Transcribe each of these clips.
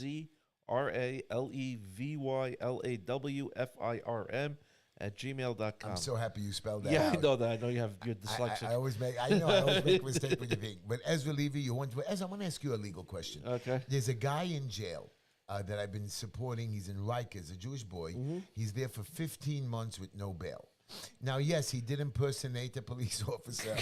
EzraLevyLawfirm@gmail.com. I'm so happy you spelled that Yeah, out. I know that. I know you have your dyslexic. I always make a mistake with the thing. But Ezra Levy, you want to? Ezra, I want to ask you a legal question. Okay. There's a guy in jail that I've been supporting. He's in Rikers, a Jewish boy. He's there for 15 months with no bail. Now, yes, he did impersonate a police officer.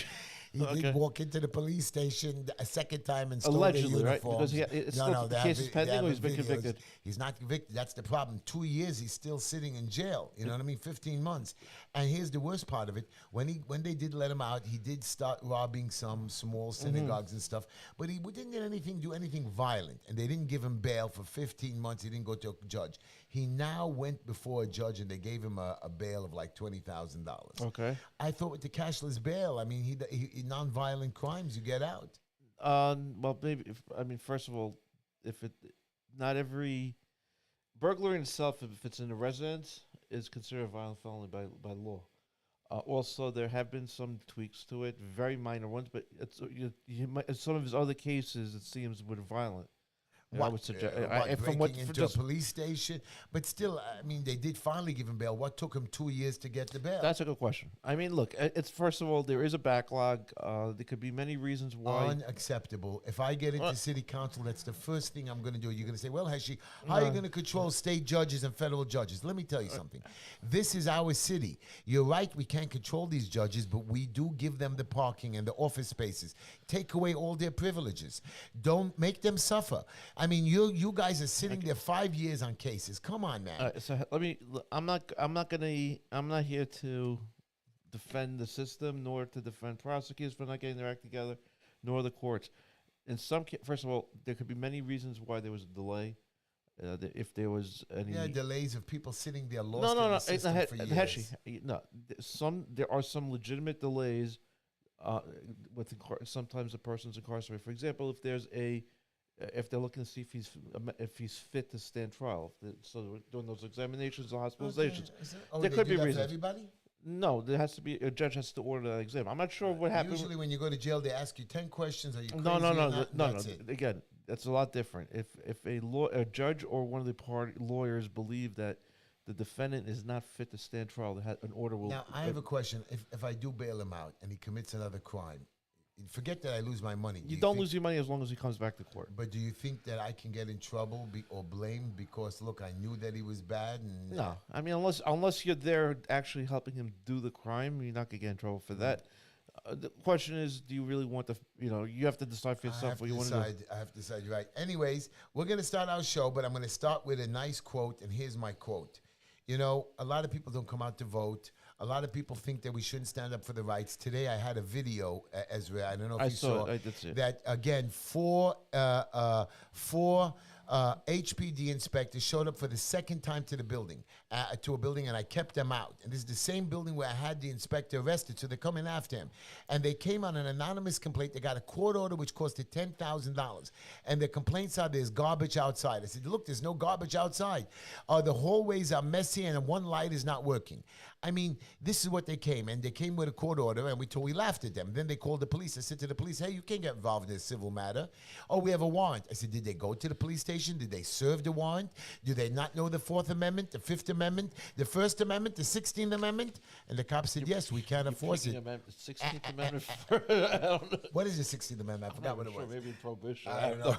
He did walk into the police station a second time and stole Allegedly, their right? uniforms. Because the case is pending, or he's been convicted? He's not convicted. That's the problem. 2 years, he's still sitting in jail. You know what I mean? 15 months. And here's the worst part of it. When they did let him out, he did start robbing some small synagogues and stuff. But he didn't do anything violent. And they didn't give him bail for 15 months. He didn't go to a judge. He now went before a judge, and they gave him a bail of like $20,000. Okay. I thought with the cashless bail, I mean, he non-violent crimes, you get out. Well, maybe. First of all, not every burglary in itself, if it's in a residence, is considered a violent felony by law. Also, there have been some tweaks to it, very minor ones, but some of his other cases, it seems, were violent. I would suggest breaking into a police station, but still, I mean, they did finally give him bail. What took him 2 years to get the bail? That's a good question. I mean, look, it's first of all, there is a backlog. There could be many reasons why. Unacceptable. If I get into city council, that's the first thing I'm going to do. You're going to say, well, Heshy, how are you going to control state judges and federal judges? Let me tell you something. This is our city. You're right, we can't control these judges, but we do give them the parking and the office spaces. Take away all their privileges. Don't make them suffer. I mean, you guys are sitting there 5 years on cases. Come on, man. I'm not here to defend the system, nor to defend prosecutors for not getting their act together, nor the courts. First of all, there could be many reasons why there was a delay. If there was any delays of people sitting there lost in the system for years. There are some legitimate delays with sometimes the person's incarcerated. For example, if they're looking to see if he's fit to stand trial, so doing those examinations or hospitalizations, there could be reasons. For everybody? No, there has to be a judge has to order that exam. I'm not sure what happened. Usually, when you go to jail, they ask you 10 questions. Are you crazy? No. That's it. Again, that's a lot different. If a judge or one of the lawyers believe that the defendant is not fit to stand trial, an order will. Now, I have a question. If I do bail him out and he commits another crime, forget that I lose my money. You don't lose your money as long as he comes back to court. But do you think that I can get in trouble or blamed because, look, I knew that he was bad? And no. I mean, unless you're there actually helping him do the crime, you're not going to get in trouble for that. The question is, do you really want you have to decide for yourself what you want to do. I have to decide, you're right. Anyways, we're going to start our show, but I'm going to start with a nice quote, and here's my quote. You know, a lot of people don't come out to vote. A lot of people think that we shouldn't stand up for the rights. Today I had a video, Ezra, I don't know if you saw it. I did see it. That, again, four HPD inspectors showed up for the second time to a building, and I kept them out. And this is the same building where I had the inspector arrested, so they're coming after him. And they came on an anonymous complaint. They got a court order which costed $10,000. And the complaints are there's garbage outside. I said, look, there's no garbage outside. The hallways are messy and one light is not working. I mean, this is what they came. And they came with a court order, and we laughed at them. Then they called the police. I said to the police, hey, you can't get involved in this civil matter. Oh, we have a warrant. I said, did they go to the police station? Did they serve the warrant? Do they not know the 4th Amendment, the 5th Amendment, the 1st Amendment, the 16th Amendment? And the cop said, yes, we can't enforce it. The 16th Amendment. I don't know. What is the 16th Amendment? I forgot what it was. Maybe prohibition. I don't know.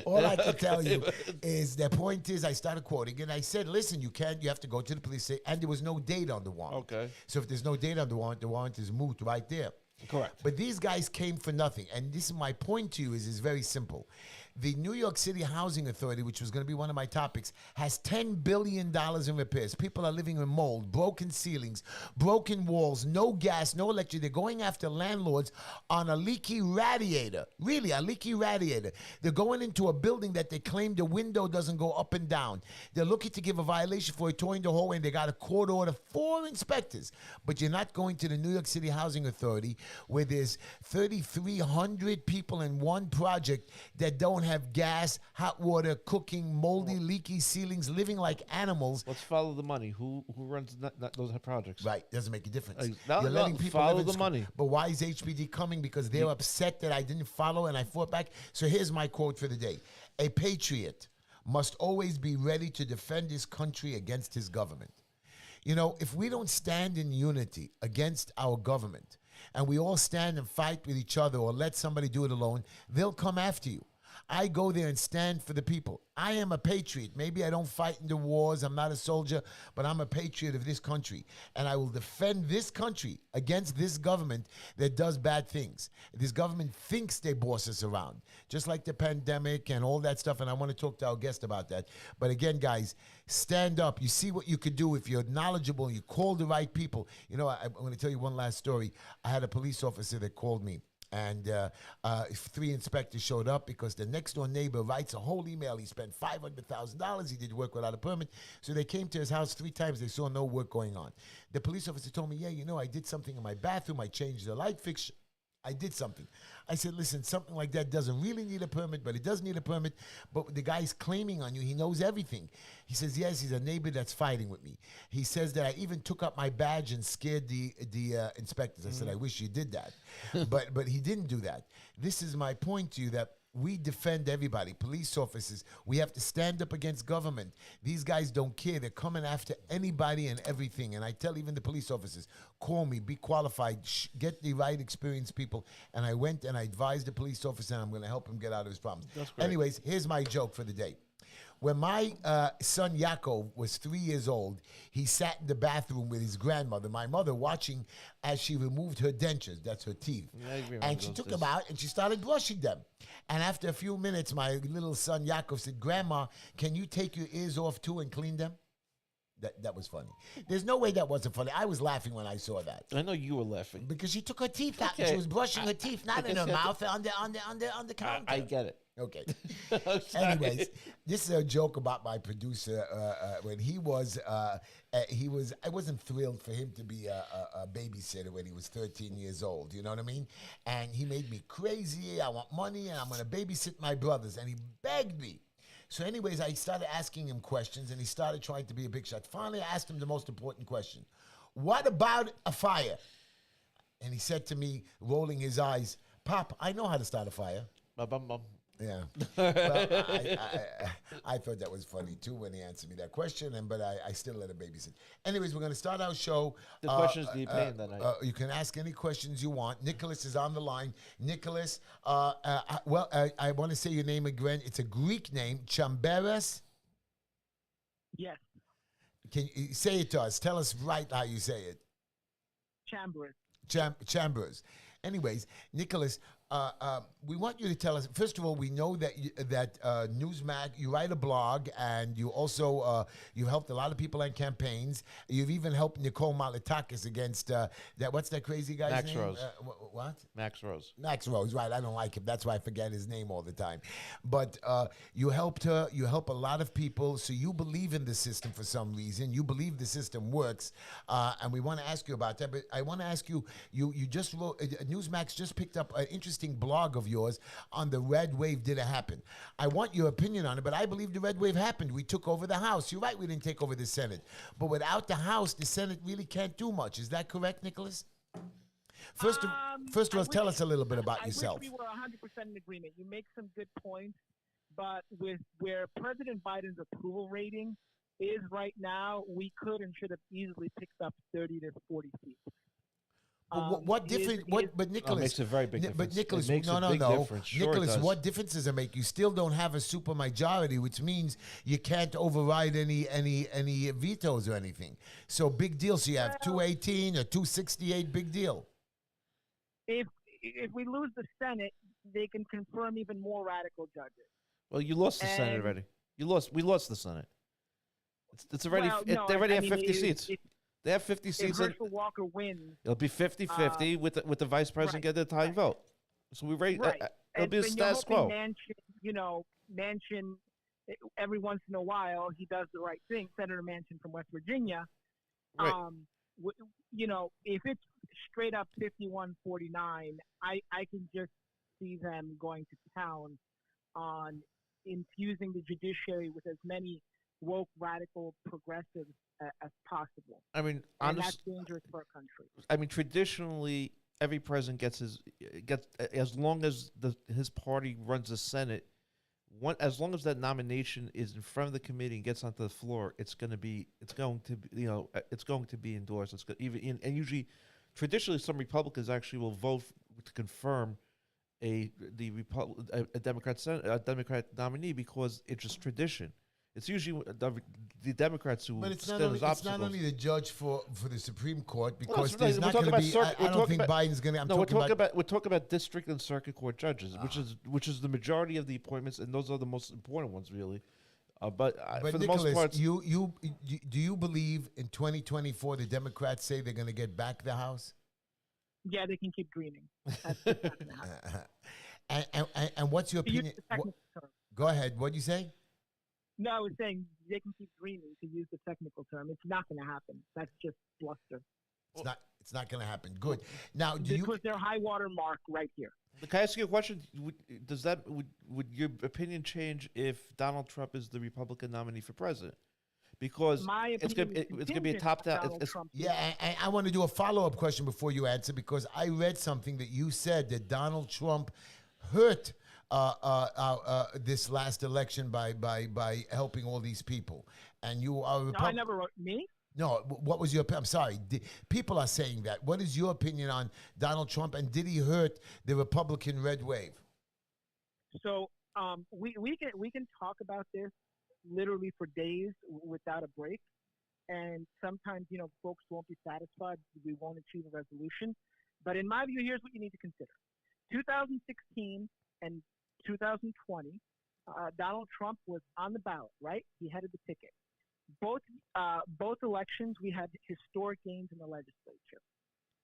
All I can tell you is the point is I started quoting, and I said, listen, you have to go to the police station. And there was no date on the warrant. Okay. So if there's no date on the warrant is moot right there. Correct. But these guys came for nothing. And this is my point to you is very simple. The New York City Housing Authority, which was going to be one of my topics, has $10 billion in repairs. People are living in mold, broken ceilings, broken walls, no gas, no electricity. They're going after landlords on a leaky radiator. Really, a leaky radiator. They're going into a building that they claim the window doesn't go up and down. They're looking to give a violation for towing the hallway, and they got a court order, 4 inspectors. But you're not going to the New York City Housing Authority where there's 3,300 people in one project that don't have gas, hot water, cooking, moldy, leaky ceilings, living like animals. Let's follow the money. Who runs those projects? Right, doesn't make a difference. You're letting people follow the money. But why is HPD coming? Because they're upset that I didn't follow and I fought back. So here's my quote for the day. A patriot must always be ready to defend his country against his government. You know, if we don't stand in unity against our government and we all stand and fight with each other or let somebody do it alone, they'll come after you. I go there and stand for the people. I am a patriot. Maybe I don't fight in the wars. I'm not a soldier, but I'm a patriot of this country. And I will defend this country against this government that does bad things. This government thinks they boss us around, just like the pandemic and all that stuff. And I want to talk to our guest about that. But again, guys, stand up. You see what you could do if you're knowledgeable and you call the right people. You know, I'm going to tell you one last story. I had a police officer that called me. And 3 inspectors showed up because the next door neighbor writes a whole email. He spent $500,000. He did work without a permit. So they came to his house 3 times. They saw no work going on. The police officer told me, yeah, you know, I did something in my bathroom. I changed the light fixture. I did something. I said, listen, something like that doesn't really need a permit, but it does need a permit. But the guy's claiming on you. He knows everything. He says, yes, he's a neighbor that's fighting with me. He says that I even took up my badge and scared the inspectors. I said, I wish you did that. but he didn't do that. This is my point to you, that we defend everybody, police officers. We have to stand up against government. These guys don't care. They're coming after anybody and everything. And I tell even the police officers, call me, be qualified, get the right experienced people. And I went and I advised the police officer, and I'm going to help him get out of his problems. That's great. Anyways, here's my joke for the day. When my son Yaakov was 3 years old, he sat in the bathroom with his grandmother, my mother, watching as she removed her dentures, that's her teeth. Yeah, I remember And she those took days. them out and she started brushing them. And after a few minutes, my little son Yaakov said, Grandma, can you take your ears off too and clean them? That was funny. There's no way that wasn't funny. I was laughing when I saw that. I know you were laughing. Because she took her teeth out and Okay. she was brushing her teeth, not in guess her you have mouth, on the counter. I get it. Okay. I'm sorry. Anyways, this is a joke about my producer. When he was, I wasn't thrilled for him to be a babysitter when he was 13 years old. You know what I mean? And he made me crazy. I want money, and I'm going to babysit my brothers. And he begged me. So anyways, I started asking him questions, and he started trying to be a big shot. Finally, I asked him the most important question. What about a fire? And he said to me, rolling his eyes, Pop, I know how to start a fire. Bum. Yeah. Well, I thought that was funny, too, when he answered me that question, but I still let him babysit. Anyways, we're going to start our show. The questions do you pay in that night? You can ask any questions you want. Nicholas is on the line. Nicholas, I want to say your name again. It's a Greek name, Chamberas. Yes, Can you say it to us? Tell us right how you say it. Chamberas. Chamberas. Anyways, Nicholas, we want you to tell us. First of all, we know that Newsmax. You write a blog, and you also you helped a lot of people on campaigns. You've even helped Nicole Malitakis against that. What's that crazy guy's Max name? Rose. What? Max Rose. Max Rose, right? I don't like him. That's why I forget his name all the time. But you helped her. You help a lot of people. So you believe in the system for some reason. You believe the system works, and we want to ask you about that. But I want to ask you. You just wrote. Newsmax just picked up an interesting blog of yours on the red wave. Did it happen? I want your opinion on it. But I believe the red wave happened. We took over the House. You're right. We didn't take over the Senate. But without the House, the Senate really can't do much. Is that correct, Nicholas? First of all, tell us a little bit about yourself. I wish we were 100% in agreement. You make some good points, but with where President Biden's approval rating is right now, we could and should have easily picked up 30 to 40 seats. What difference? But Nicholas, it makes a very big difference. But Nicholas, It makes a big difference. Sure it Nicholas, does. what difference does it make? You still don't have a supermajority, which means you can't override any vetoes or anything. So big deal. So you have 218 or 268. Big deal. If we lose the Senate, they can confirm even more radical judges. Well, you lost the Senate And- already. We lost the Senate. It's already. Well, no, they already I have mean, 50 seats. They have 50 If seats. And Herschel Walker wins, it'll be 50-50 with the vice president right, get the tying right. vote. So we rate. right? It'll be a and you're status hoping quo. Manchin, every once in a while, he does the right thing. Senator Manchin from West Virginia. Right. If it's straight up 51-49, I can just see them going to town on infusing the judiciary with as many woke, radical, progressives as possible. I mean, And that's honestly, dangerous for a country. I mean, traditionally, every president gets as long as his party runs the Senate, as long as that nomination is in front of the committee and gets onto the floor, it's going to be it's going to be endorsed. It's and usually, traditionally, some Republicans actually will vote to confirm a Democrat nominee because it's just tradition. It's usually the Democrats who But stand as it's obstacles. not only the judge for the Supreme Court Well, because it's there's we're not talking going to about be. I don't think Biden's going to. No, we're talking about district and circuit court judges, which is the majority of the appointments, and those are the most important ones, really. But for the Nicholas, most part, you do you believe in 2024 the Democrats say they're going to get back the House? Yeah, they can keep dreaming. That's just not gonna happen. And what's your To use opinion? the technical term. Go ahead. What'd you say? No, I was saying they can keep dreaming, to use the technical term. It's not going to happen. That's just bluster. It's not going to happen. Good. Now, This was their high water mark right here. can I ask you a question? Would your opinion change if Donald Trump is the Republican nominee for president? Because My it's gonna be a top down. Yeah, I want to do a follow-up question before you answer because I read something that you said that Donald Trump hurt this last election by helping all these people, and you are. No, I never wrote me. No, what was your? I'm sorry. People are saying that. What is your opinion on Donald Trump, and did he hurt the Republican red wave? So we can talk about this literally for days without a break. And sometimes, folks won't be satisfied. We won't achieve a resolution. But in my view, here's what you need to consider. 2016 and 2020, Donald Trump was on the ballot, right? He headed the ticket. Both elections, we had historic gains in the legislature.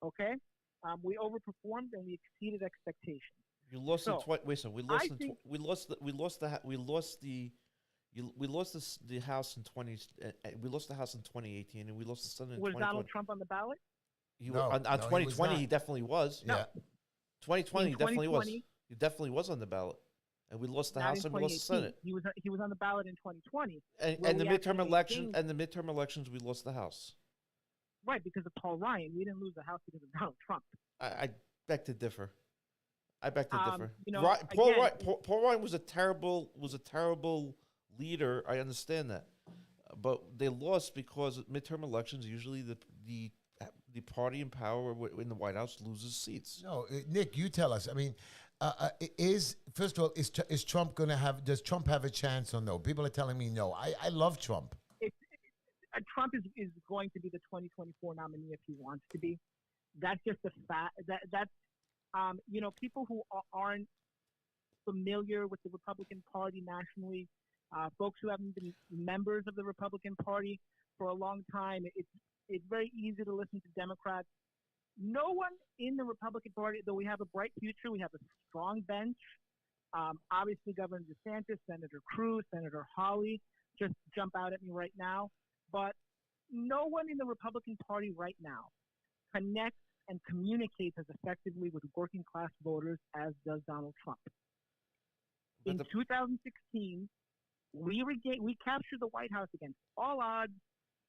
Okay? We overperformed and we exceeded expectations. You lost we lost the House in 2018, and we lost the Senate in 2020. Was Donald Trump on the ballot? On 2020, he definitely was. Yeah. 2020, he definitely was. He definitely was on the ballot, and we lost the House and we lost the Senate. He was on the ballot in 2020. And the midterm elections, we lost the House. Right, because of Paul Ryan. We didn't lose the House because of Donald Trump. I beg to differ. Paul Ryan was a terrible leader. I understand that, but they lost because midterm elections usually the party in power in the White House loses seats. No, Nick, you tell us. I mean, first of all, is Trump going to have? Does Trump have a chance or no? People are telling me no. I love Trump. Trump is going to be the 2024 nominee if he wants to be. That's just a fact. That's people who aren't familiar with the Republican Party nationally, folks who haven't been members of the Republican Party for a long time, it's very easy to listen to Democrats. No one in the Republican Party, though we have a bright future, we have a strong bench. Obviously, Governor DeSantis, Senator Cruz, Senator Hawley just jump out at me right now. But no one in the Republican Party right now connects and communicates as effectively with working class voters as does Donald Trump. In 2016, we captured the White House against all odds,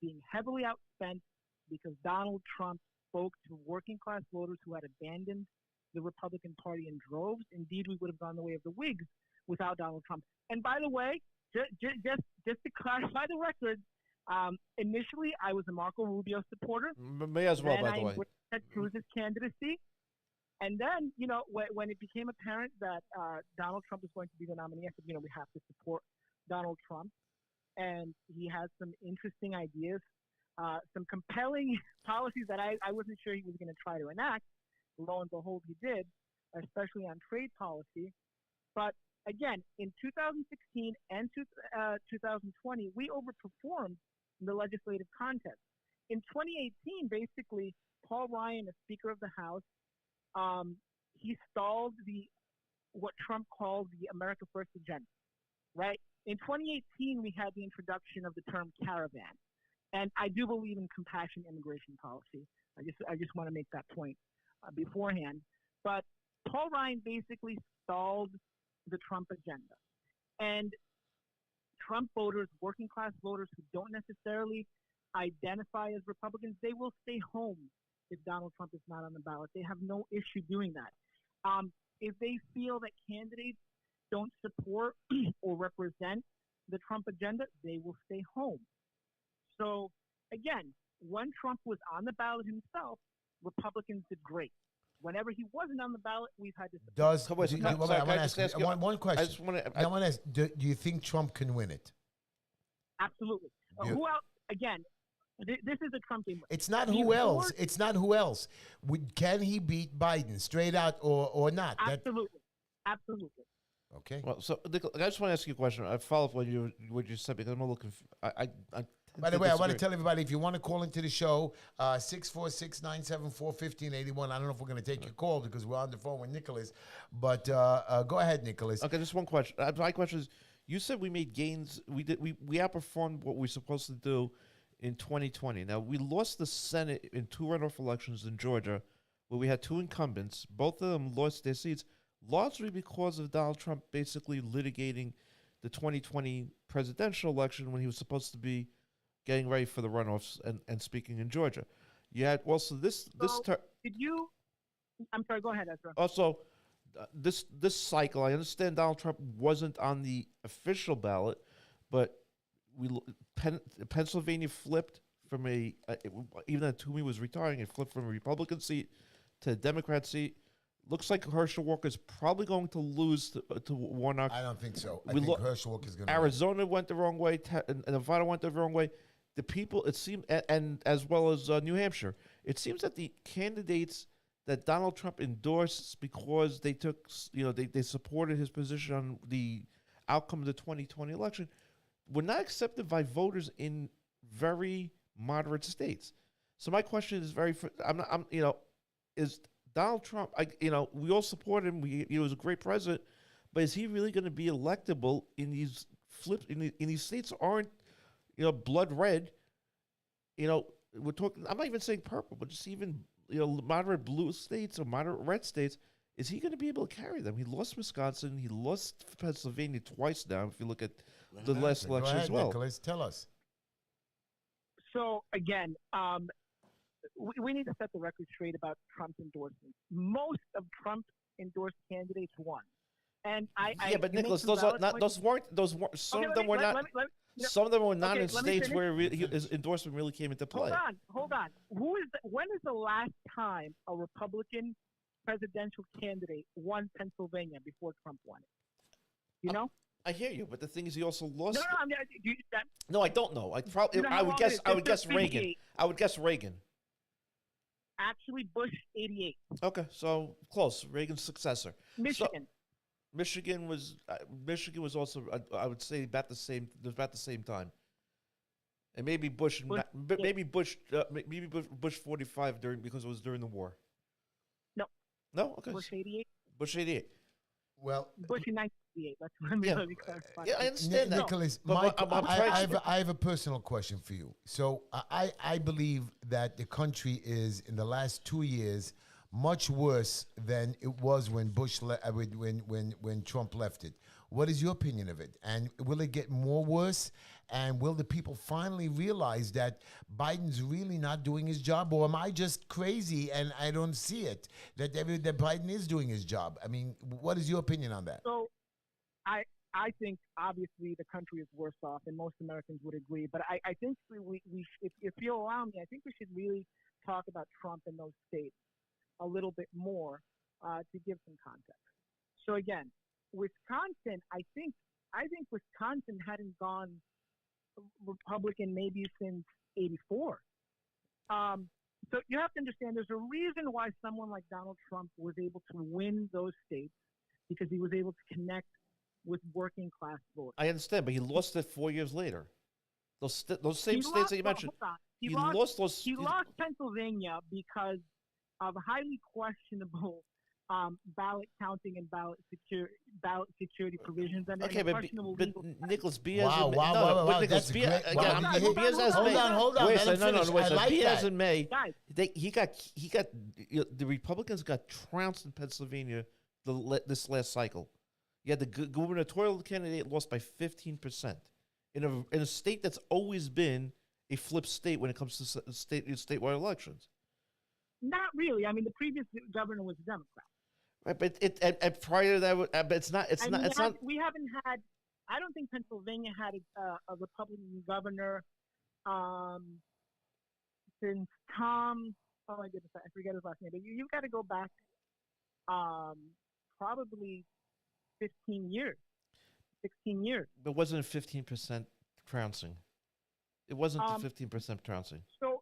being heavily outspent because Donald Trump spoke to working class voters who had abandoned the Republican Party in droves. Indeed, we would have gone the way of the Whigs without Donald Trump. And by the way, just to clarify the record, initially I was a Marco Rubio supporter. Me as well, by the way. Then I Ted Cruz's candidacy. And then, when it became apparent that Donald Trump was going to be the nominee, I said, we have to support Donald Trump. And he has some interesting ideas, some compelling policies that I wasn't sure he was going to try to enact. Lo and behold, he did, especially on trade policy. But again, in 2016 and 2020, we overperformed in the legislative contest. In 2018, basically, Paul Ryan, the Speaker of the House, he stalled what Trump called the America First agenda, right? In 2018, we had the introduction of the term caravan, and I do believe in compassionate immigration policy. I just want to make that point beforehand. But Paul Ryan basically stalled the Trump agenda, and Trump voters, working class voters who don't necessarily identify as Republicans, they will stay home if Donald Trump is not on the ballot. They have no issue doing that. If they feel that candidates don't support or represent the Trump agenda, they will stay home. So again, when Trump was on the ballot himself, Republicans did great. Whenever he wasn't on the ballot, we've had to support. Does Wait, do, can I- do- wait, sorry, I can want I to just ask ask you you- one I question. just want I to. want to ask: do you think Trump can win it? Absolutely. Yeah. Who else? Again, this is a Trump game. It's not Before- who else. It's not who else. Can he beat Biden straight out or not? Absolutely. Absolutely. Okay. Well, so Nicholas, I just want to ask you a question. I follow up what you said because I'm a little confused. I By the way, I want to tell everybody, if you want to call into the show, 646-974-1581. I don't know if we're going to take your call because we're on the phone with Nicholas. But go ahead, Nicholas. Okay, just one question. My question is: you said we made gains. We outperformed what we were supposed to do in 2020. Now we lost the Senate in 2 runoff elections in Georgia, where we had 2 incumbents. Both of them lost their seats, largely because of Donald Trump basically litigating the 2020 presidential election when he was supposed to be getting ready for the runoffs and speaking in Georgia. You had also Did you? I'm sorry. Go ahead, Ezra. also this cycle. I understand Donald Trump wasn't on the official ballot, but Pennsylvania flipped from even though Toomey was retiring, it flipped from a Republican seat to a Democrat seat. Looks like Herschel Walker is probably going to lose to Warnock. I don't think so. I think Herschel Walker is going to Arizona went the wrong way, and Nevada went the wrong way. The people, it seemed, and as well as New Hampshire, it seems that the candidates that Donald Trump endorsed because they took, they supported his position on the outcome of the 2020 election, were not accepted by voters in very moderate states. So my question is is Donald Trump? We all support him. He was a great president, but is he really going to be electable in these flips? In these states aren't, blood red. We're talking. I'm not even saying purple, but just even moderate blue states or moderate red states. Is he going to be able to carry them? He lost Wisconsin. He lost Pennsylvania twice now. If you look at the last election Go ahead, as well. Nicholas, tell us. So again, we need to set the record straight about Trump's endorsements. Most of Trump's endorsed candidates won, and but Nicholas, those weren't. Some of them were not. Some of them were not in states where his endorsement really came into play. Hold on. When is the last time a Republican presidential candidate won Pennsylvania before Trump won it? You know? I hear you, but the thing is, he also lost. No, I don't know. I would guess. I would guess Reagan. I would guess Reagan. Actually, Bush 88. Okay, so close. Reagan's successor. Michigan. Michigan was also, I would say, about the same time, and maybe Bush 45 because it was during the war. No, okay. Bush 88. Bush 88. Well, Bush in 1988. That's what I'm really clarifying. Yeah, I understand that. Nicholas, But I have a personal question for you. So I believe that the country is in the last 2 years much worse than it was when when Trump left it. What is your opinion of it? And will it get more worse? And will the people finally realize that Biden's really not doing his job? Or am I just crazy and I don't see it, that Biden is doing his job? I mean, what is your opinion on that? So I think, obviously, the country is worse off, and most Americans would agree. But I think if you'll allow me, I think we should really talk about Trump in those states a little bit more to give some context. So again, Wisconsin, I think Wisconsin hadn't gone Republican maybe since '84. So you have to understand there's a reason why someone like Donald Trump was able to win those states, because he was able to connect with working class voters. I understand, but he lost it 4 years later. Those same states that you mentioned. He lost Pennsylvania because of highly questionable ballot counting and ballot security provisions. And but Nicholas, be as wow, Nicholas, be as Hold on. Be as in May, the Republicans got trounced in Pennsylvania this last cycle. You had the gubernatorial candidate lost by 15% in a state that's always been a flip state when it comes to statewide elections. Not really. I mean, the previous governor was a Democrat. Right, but and prior to that, but it's not. It's I not. mean, It's not. we haven't had. I don't think Pennsylvania had a Republican governor um, since Tom. Oh my goodness, I forget his last name. But you've got to go back um, probably 15 years, 16 years. It wasn't 15% trouncing. It wasn't the Um, 15% trouncing. so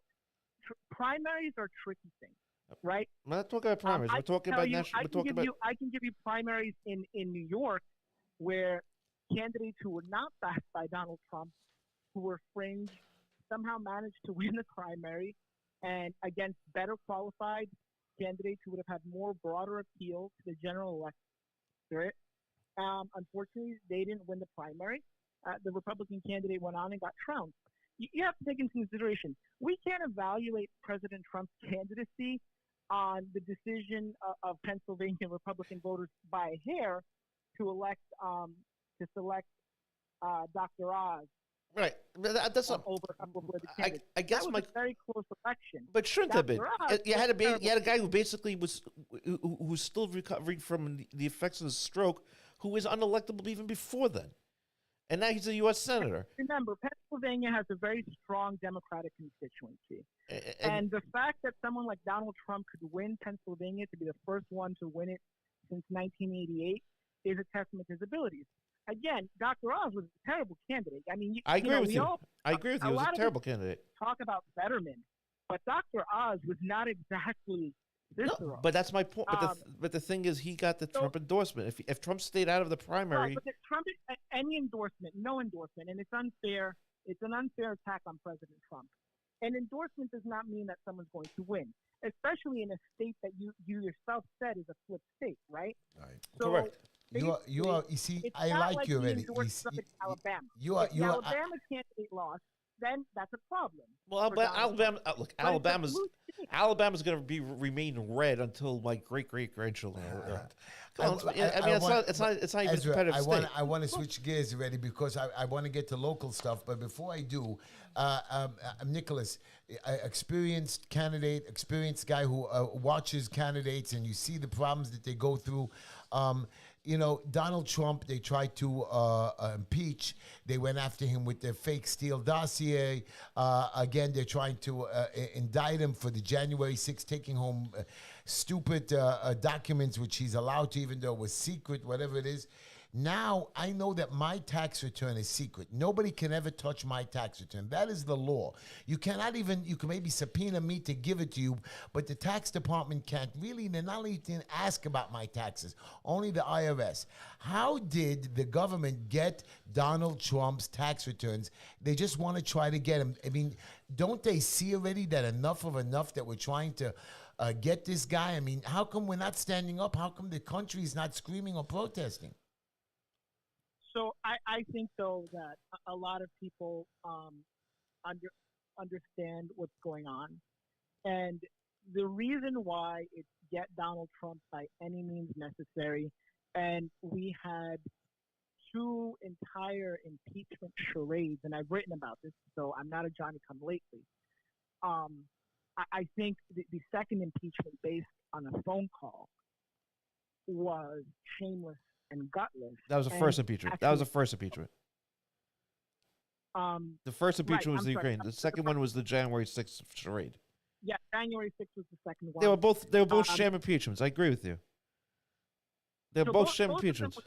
primaries are tricky things, right? We're not talking about primaries. I We're can talking tell about you, national. We're talking about. I can give you primaries in New York where candidates who were not backed by Donald Trump, who were fringe, somehow managed to win the primary, and against better qualified candidates who would have had more broader appeal to the general electorate. Unfortunately, they didn't win the primary. The Republican candidate went on and got trounced. You have to take into consideration, we can't evaluate President Trump's candidacy on the decision of Pennsylvania Republican voters by a hair to select Dr. Oz Right. That's not. over a couple of other candidates. I guess that was my. a very close election. But shouldn't have been. Dr. Oz You had was you had a guy who basically who was still recovering from the effects of the stroke, who was unelectable even before then, and now he's a U.S. senator. Remember, Pennsylvania has a very strong Democratic constituency. And And the fact that someone like Donald Trump could win Pennsylvania, to be the first one to win it since 1988, is a testament to his abilities. Again, Dr. Oz was a terrible candidate. I mean, I agree with we you. all I agree with you. a He was lot a of terrible candidate. talk about Fetterman, but Dr. Oz was not exactly Cicero. No, but that's my point. Um, But the thing is, he got the so- Trump endorsement. If Trump stayed out of the Right, primary, but the Trump, any endorsement, no endorsement, and it's unfair. It's an unfair attack on President Trump. An endorsement does not mean that someone's going to win, especially in a state that you yourself said is a flip state, right? Right. So correct. You see, it's I not like like you he already. endorsed somebody in Alabama. You are, If you the are, Alabama candidate lost, then that's a problem. Well, for but Donald Alabama, Trump. look, But it's a Alabama's blue state. Alabama's going to remain red until my great grandchildren are around. Come on, I I mean, want- it's not even a Ezra, competitive I state. want to switch gears already because I want to get to local stuff. But before I do, Nicholas, experienced candidate, experienced guy who watches candidates, and you see the problems that they go through. You know, Donald Trump, they tried to impeach. They went after him with their fake Steele dossier. Again, they're trying to indict him for the January 6th taking home stupid documents, which he's allowed to, even though it was secret, whatever it is. Now, I know that my tax return is secret. Nobody can ever touch my tax return. That is the law. You cannot even, you can maybe subpoena me to give it to you, but the tax department can't really, they're not even ask about my taxes, only the IRS. How did the government get Donald Trump's tax returns? They just want to try to get him. I mean, don't they see already that enough that we're trying to get this guy? I mean, how come we're not standing up? How come the country is not screaming or protesting? So I think though that a lot of people understand what's going on, and the reason why it's get Donald Trump by any means necessary, and we had two entire impeachment charades, and I've written about this, so I'm not a Johnny Come Lately. I think the second impeachment based on a phone call was shameless and gutless. That was the first impeachment. That was the first impeachment. The first impeachment was the Ukraine. The second one was the January 6th charade. Yeah, January 6th was the second one. They were both sham impeachments. I agree with you. They're So both sham both of them impeachments.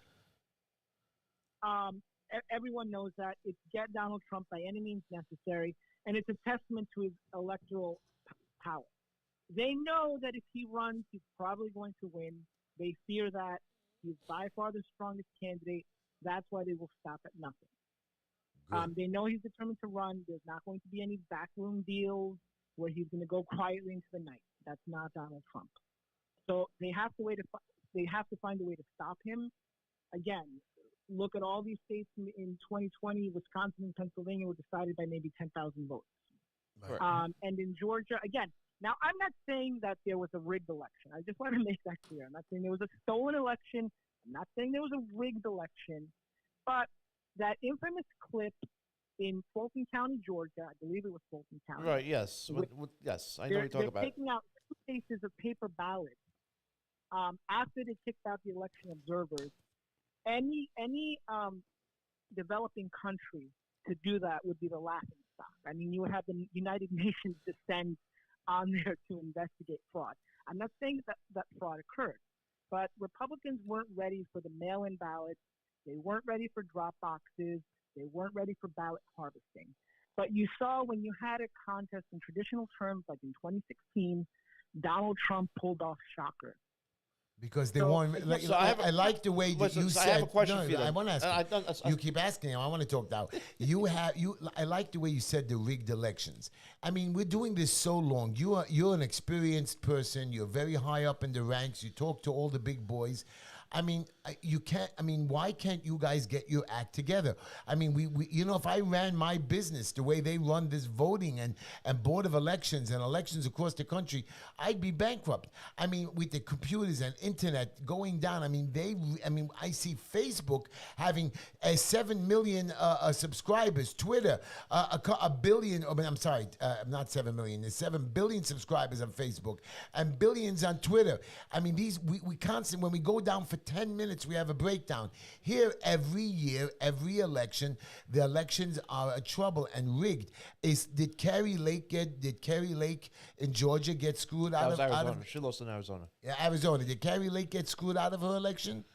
Everyone knows that it's get Donald Trump by any means necessary, and it's a testament to his electoral power. They know that if he runs, he's probably going to win. They fear that. He's by far the strongest candidate. That's why they will stop at nothing. They know he's determined to run. There's not going to be any backroom deals where he's going to go quietly into the night. That's not Donald Trump. So they have to find a way to stop him. Again, look at all these states in 2020. Wisconsin and Pennsylvania were decided by maybe 10,000 votes. Right. And in Georgia, again, now I'm not saying that there was a rigged election. I just want to make that clear. I'm not saying there was a stolen election. I'm not saying there was a rigged election. But that infamous clip in Fulton County, Georgia, I believe it was Fulton County. Right, yes. Yes, I know what you're talking about. They're taking out 2 cases of paper ballots After they kicked out the election observers, any developing country to do that would be the laughing stock. I mean, you would have the United Nations descend on there to investigate fraud. I'm not saying that fraud occurred, but Republicans weren't ready for the mail-in ballots. They weren't ready for drop boxes. They weren't ready for ballot harvesting. But you saw when you had a contest in traditional terms, like in 2016, Donald Trump pulled off shockers. Because they So, want. again, So I have I like the way that listen, you so said. I have a question no, for you. I Then. want to ask. I You. don't- I- You keep asking. I want to talk now. You have you. I like the way you said the rigged elections. I mean, we're doing this so long. You're an experienced person. You're very high up in the ranks. You talk to all the big boys. I mean, you can't. I mean, why can't you guys get your act together? I mean, we you know, if I ran my business the way they run this voting and board of elections and elections across the country, I'd be bankrupt. I mean, with the computers and internet going down, I mean, I see Facebook having 7 million subscribers, Twitter a billion. I mean, I'm sorry, not 7 million. There's 7 billion subscribers on Facebook and billions on Twitter. I mean, we constantly when we go down for 10 minutes, we have a breakdown. Here, every year, every election, the elections are a trouble and rigged. Did Carrie Lake in Georgia get screwed That out was of? Arizona. Out of She lost in Arizona. yeah, Arizona. Did Carrie Lake get screwed out of her election?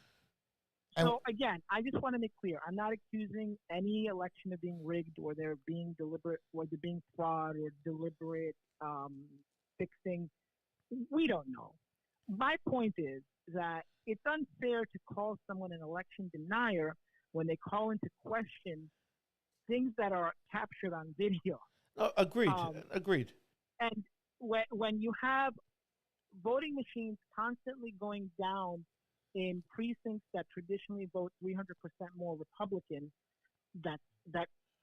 And So again, I just want to make clear: I'm not accusing any election of being rigged, or there being deliberate, or there being fraud, or deliberate fixing. We don't know. My point is that it's unfair to call someone an election denier when they call into question things that are captured on video. No, agreed. Um, Agreed. And when you have voting machines constantly going down in precincts that traditionally vote 300% more Republican, that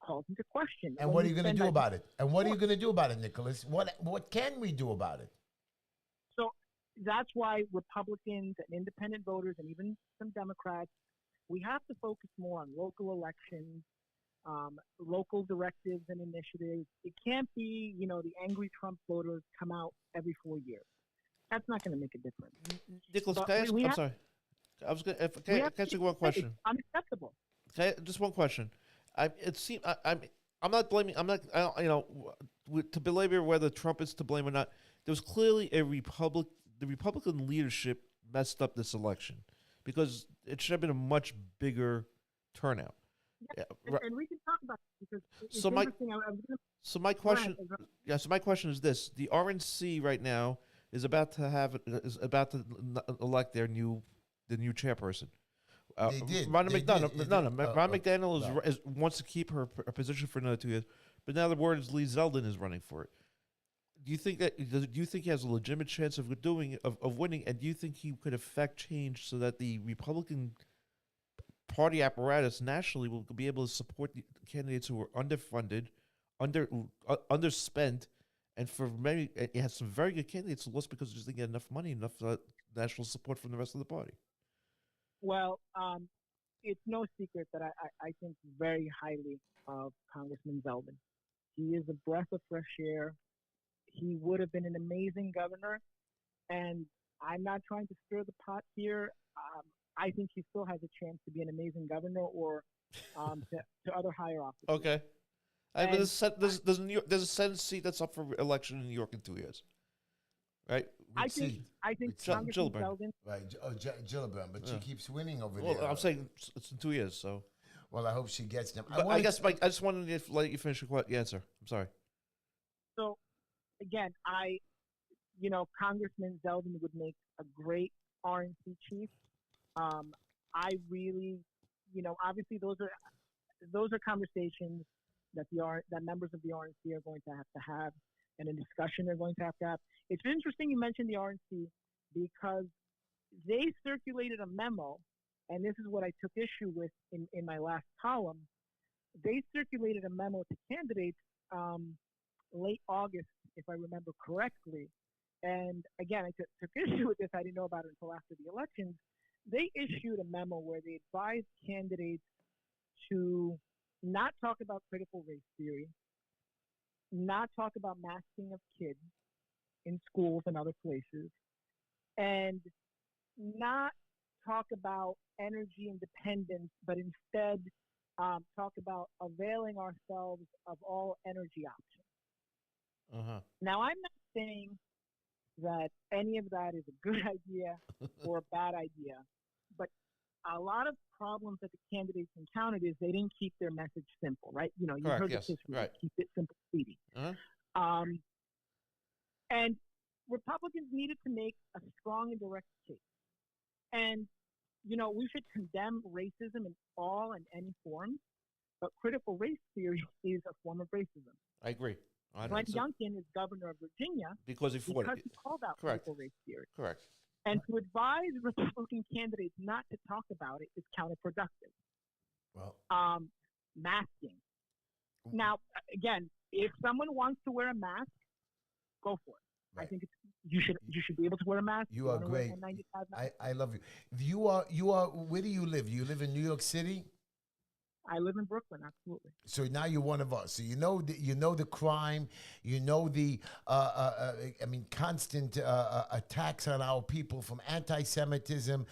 calls into question. and When what are you going to spend do that- about it? And what are you going to do about it, Nicholas? What can we do about it? So that's why Republicans and independent voters and even some Democrats, we have to focus more on local elections, local directives and initiatives. It can't be, the angry Trump voters come out every 4 years. That's not going to make a difference. Nicholas, But can I ask? we I'm have- sorry. I was going. We Can I have to ask you one say question? It's unacceptable. Just one question. I'm not blaming. I'm not. I don't, to belabor whether Trump is to blame or not. There was clearly the Republican leadership messed up this election because it should have been a much bigger turnout. Yeah, And we can talk about it because it's So my- interesting. I was gonna, So my go ahead, question, Ezra. So my question is this: the RNC right now is about to elect the new chairperson. They did. Rhonda They McDonough. did. No, Ron McDaniel no. wants to keep her position for another 2 years, but now the word is Lee Zeldin is running for it. Do you think he has a legitimate chance of winning? And do you think he could affect change so that the Republican Party apparatus nationally will be able to support the candidates who are underfunded, underspent, and for many, it has some very good candidates who lost because they just didn't get enough money, enough national support from the rest of the party. Well, it's no secret that I think very highly of Congressman Zeldin. He is a breath of fresh air. He would have been an amazing governor, and I'm not trying to stir the pot here. I think he still has a chance to be an amazing governor or to other higher offices. Okay. And There's a Senate seat that's up for election in New York in 2 years, right? I think Congressman Gillibrand. Zeldin. Right, Gillibrand, but she Yeah. keeps winning over Well, there. I'm saying it's in 2 years, so. Well, I hope she gets them. But I guess, Mike, I just wanted to let you finish your answer. I'm sorry. So, again, Congressman Zeldin would make a great RNC chief. I really, obviously those are conversations that that members of the RNC are going to have, and a discussion they're going to have. It's interesting you mentioned the RNC because they circulated a memo, and this is what I took issue with in my last column. They circulated a memo to candidates late August, if I remember correctly. And again, I took issue with this. I didn't know about it until after the elections. They issued a memo where they advised candidates to not talk about critical race theory, not talk about masking of kids in schools and other places, and not talk about energy independence, but instead talk about availing ourselves of all energy options. Uh Now, I'm not saying that any of that is a good idea huh. or a bad idea, but a lot of problems that the candidates encountered is they didn't keep their message simple, right? You know, you Correct. heard the Yes. kiss rule, Right. keep it simple, sweetie. Uh huh. Um, and Republicans needed to make a strong and direct case. And, you know, we should condemn racism in all and any form, but critical race theory is a form of racism. I agree. I Glenn don't. So, Youngkin is governor of Virginia because he fought because it. he called out Correct. critical race theory. Correct. And to advise Republican candidates not to talk about it is counterproductive. Well, Um, Masking. Now, again, if someone wants to wear a mask, go for it. I right. think you should be able to wear a mask. You You are want to wear great. N95 mask? I love you. You are. Where do you live? You live in New York City. I live in Brooklyn, absolutely. So now you're one of us. So you know the crime, you know the constant attacks on our people from anti-Semitism,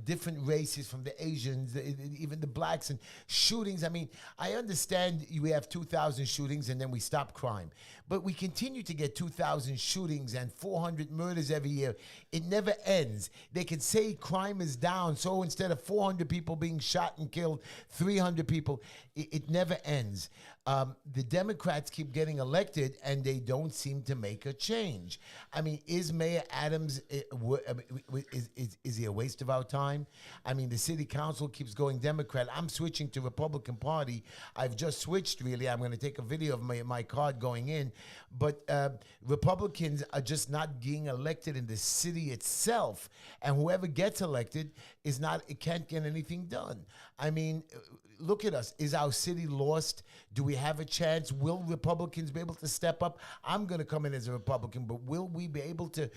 different races from the Asians, even the blacks and shootings. I mean, I understand we have 2,000 shootings and then we stop crime, but we continue to get 2,000 shootings and 400 murders every year. It never ends. They can say crime is down, so instead of 400 people being shot and killed, 300 people. It never ends. The Democrats keep getting elected, and they don't seem to make a change. I mean, is Mayor Adams is he a waste of our time? I mean, the city council keeps going Democrat. I'm switching to Republican Party. I've just switched. Really, I'm going to take a video of my card going in, but Republicans are just not getting elected in the city itself, and whoever gets elected can't get anything done. I mean, look at us. Is our city lost? Do we have a chance? Will Republicans be able to step up? I'm going to come in as a Republican, but will we be able to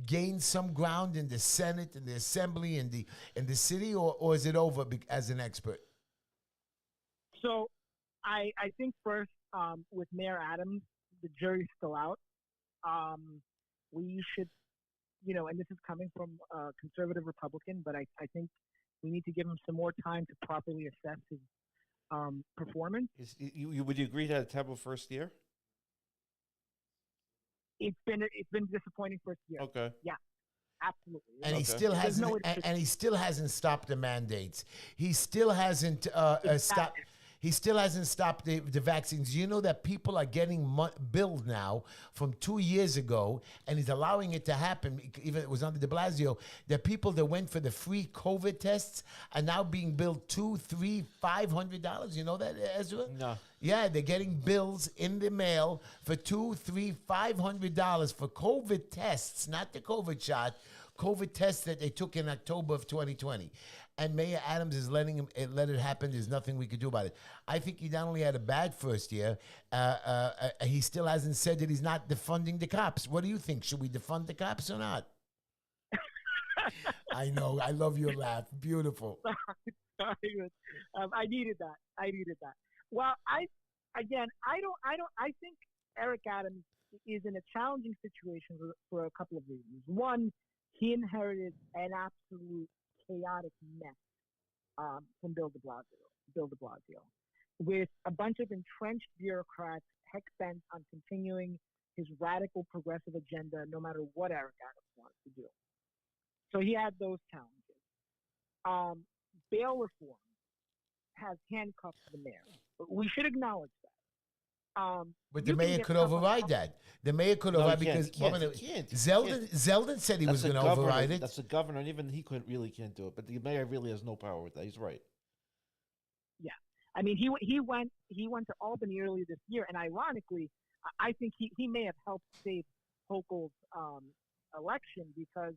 gain some ground in the Senate, in the Assembly, in the city, or is it over as an expert? So I think first, with Mayor Adams, the jury's still out. We should, and this is coming from a conservative Republican, but I think we need to give him some more time to properly assess his performance. Would you agree to a terrible first year? It's been disappointing first year. Okay. Yeah, absolutely. And he Okay. still There's no way hasn't. to And he still hasn't stopped the mandates. He still hasn't stopped. He still hasn't stopped the vaccines. You know that people are getting billed now from 2 years ago, and he's allowing it to happen. Even it was under de Blasio. The people that went for the free COVID tests are now being billed $200, $300, $500. You know that, Ezra? No. Yeah, they're getting bills in the mail for $200, $300, $500 for COVID tests, not the COVID shot. COVID tests that they took in October of 2020. And Mayor Adams is letting him let it happen. There's nothing we could do about it. I think he not only had a bad first year, he still hasn't said that he's not defunding the cops. What do you think? Should we defund the cops or not? I know. I love your laugh. Beautiful. Sorry. I needed that. Well, I think Eric Adams is in a challenging situation for a couple of reasons. One, he inherited an absolute chaotic mess from Bill de Blasio, with a bunch of entrenched bureaucrats heck bent on continuing his radical progressive agenda, no matter what Eric Adams wants to do. So he had those challenges. Bail reform has handcuffed the mayor. We should acknowledge that. But the mayor could override that. The mayor could override because he can't. Zeldin said he was going to override it. That's the governor, and even he can't do it. But the mayor really has no power with that. He's right. Yeah, I mean, he went to Albany earlier this year, and ironically, I think he may have helped save Hochul's election, because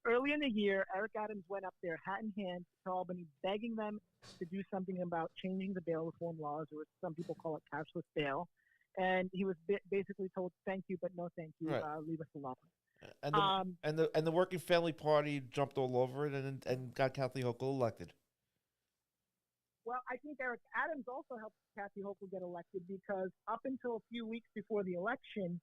early in the year, Eric Adams went up there, hat in hand, to Albany, begging them to do something about changing the bail reform laws, or some people call it cashless bail. And he was basically told, "Thank you, but no thank you. Right. Leave us alone." And the Working Family Party jumped all over it and got Kathy Hochul elected. Well, I think Eric Adams also helped Kathy Hochul get elected, because up until a few weeks before the election,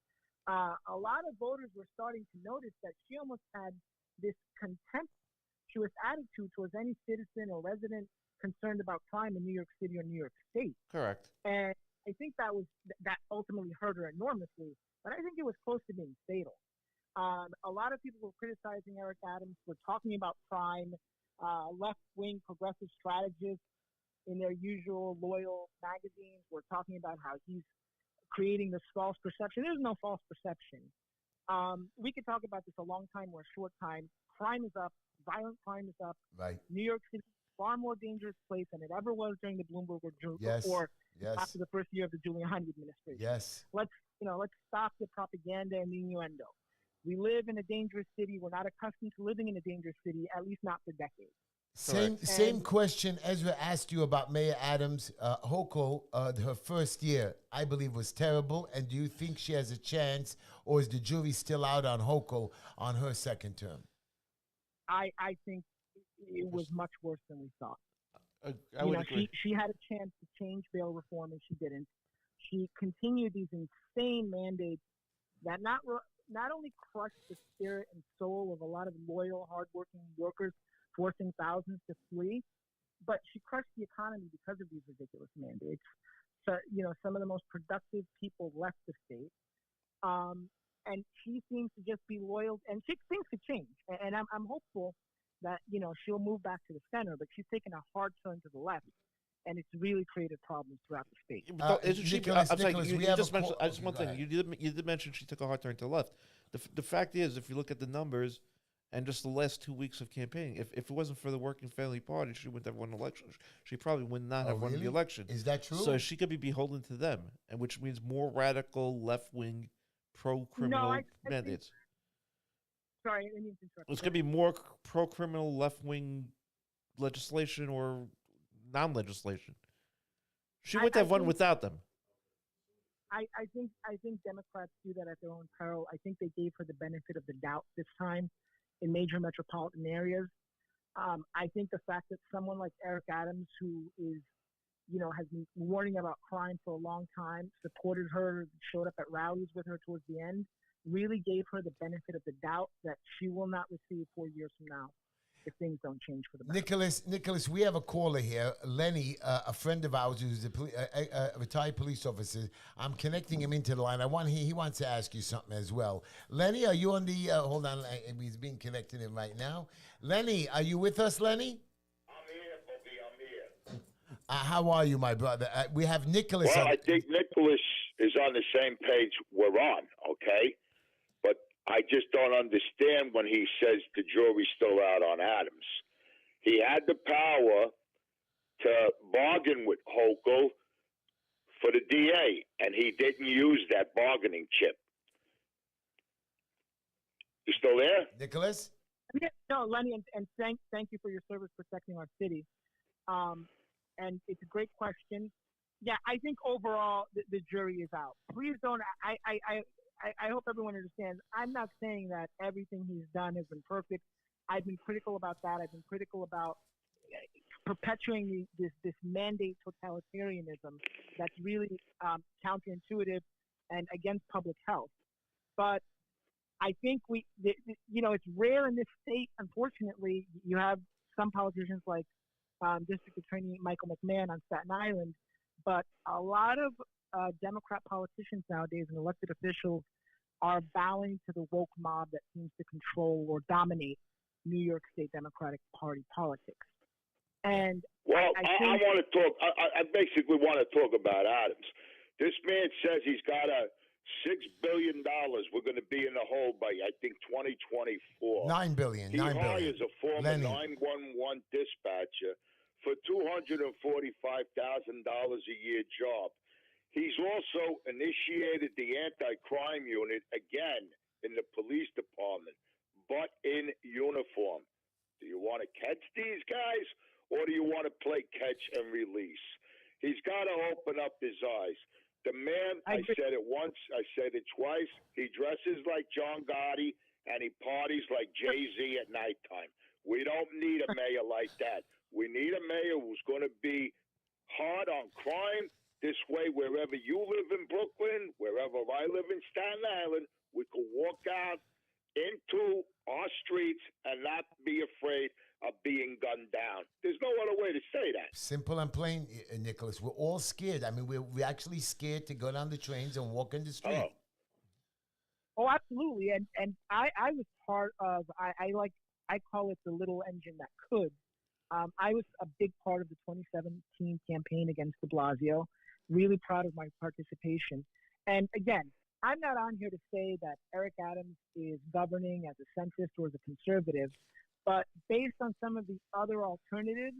a lot of voters were starting to notice that she almost had this contemptuous attitude towards any citizen or resident concerned about crime in New York City or New York State. Correct. And I think that ultimately hurt her enormously. But I think it was close to being fatal. A lot of people were criticizing Eric Adams for talking about crime. Left-wing progressive strategists in their usual loyal magazines were talking about how he's creating this false perception. There's no false perception. We could talk about this a long time or a short time. Crime is up. Violent crime is up. Right. New York City is a far more dangerous place than it ever was during the Bloomberg Yes. or Yes. after the first year of the Giuliani administration. Yes. Let's stop the propaganda and the innuendo. We live in a dangerous city. We're not accustomed to living in a dangerous city, at least not for decades. Same question Ezra asked you about Mayor Adams. Hochul, her first year, I believe, was terrible. And do you think she has a chance, or is the jury still out on Hochul on her second term? I think it was much worse than we thought. I would agree. She had a chance to change bail reform, and she didn't. She continued these insane mandates that not only crushed the spirit and soul of a lot of loyal, hardworking New Yorkers, forcing thousands to flee, but she crushed the economy because of these ridiculous mandates. So, some of the most productive people left the state. And she seems to just be loyal, and things could change. And I'm hopeful that, she'll move back to the center, but she's taken a hard turn to the left, and it's really created problems throughout the state. You did mention she took a hard turn to the left. The fact is, if you look at the numbers and just the last 2 weeks of campaigning, if it wasn't for the Working Family Party, she wouldn't have won an election. She probably would not have won the election. Is that true? So she could be beholden to them, and which means more radical, left-wing, pro-criminal mandates. Sorry, I didn't mean to interrupt. It's going to be more pro-criminal, left-wing legislation or non-legislation. She wouldn't have won without them. I think Democrats do that at their own peril. I think they gave her the benefit of the doubt this time in major metropolitan areas. I think the fact that someone like Eric Adams, who is, has been warning about crime for a long time, supported her, showed up at rallies with her towards the end, really gave her the benefit of the doubt that she will not receive 4 years from now if things don't change for the better. Nicholas, we have a caller here, Lenny, a friend of ours who's a retired police officer. I'm connecting him into the line. He wants to ask you something as well. Lenny, are you on the? Hold on, he's being connected in right now. Lenny, are you with us, Lenny? I'm here, Bobby. I'm here. How are you, my brother? We have Nicholas. Well, I think Nicholas is on the same page we're on. Okay. I just don't understand when he says the jury's still out on Adams. He had the power to bargain with Hochul for the DA, and he didn't use that bargaining chip. You still there? Nicholas? Yeah, no, Lenny, and thank you for your service protecting our city. And it's a great question. Yeah, I think overall the jury is out. Please don't. I hope everyone understands. I'm not saying that everything he's done has been perfect. I've been critical about that. I've been critical about perpetuating this mandate totalitarianism that's really counterintuitive and against public health. But I think it's rare in this state. Unfortunately, you have some politicians like District Attorney Michael McMahon on Staten Island, but a lot of Democrat politicians nowadays and elected officials are bowing to the woke mob that seems to control or dominate New York State Democratic Party politics. And I want to talk. I basically want to talk about Adams. This man says he's got $6 billion. We're going to be in the hole by, I think, 2024. $9 billion. He hires a former 911 dispatcher for $245,000 a year job. He's also initiated the anti-crime unit again in the police department, but in uniform. Do you want to catch these guys, or do you want to play catch and release? He's got to open up his eyes. The man, I said it once, I said it twice, he dresses like John Gotti, and he parties like Jay-Z at nighttime. We don't need a mayor like that. We need a mayor who's going to be hard on crime. This way, wherever you live in Brooklyn, wherever I live in Staten Island, we can walk out into our streets and not be afraid of being gunned down. There's no other way to say that. Simple and plain, Nicholas. We're all scared. I mean, we're actually scared to go down the trains and walk in the street. Oh, absolutely. And I was part of, I call it the little engine that could. I was a big part of the 2017 campaign against de Blasio. Really proud of my participation. And again, I'm not on here to say that Eric Adams is governing as a centrist or as a conservative, but based on some of the other alternatives,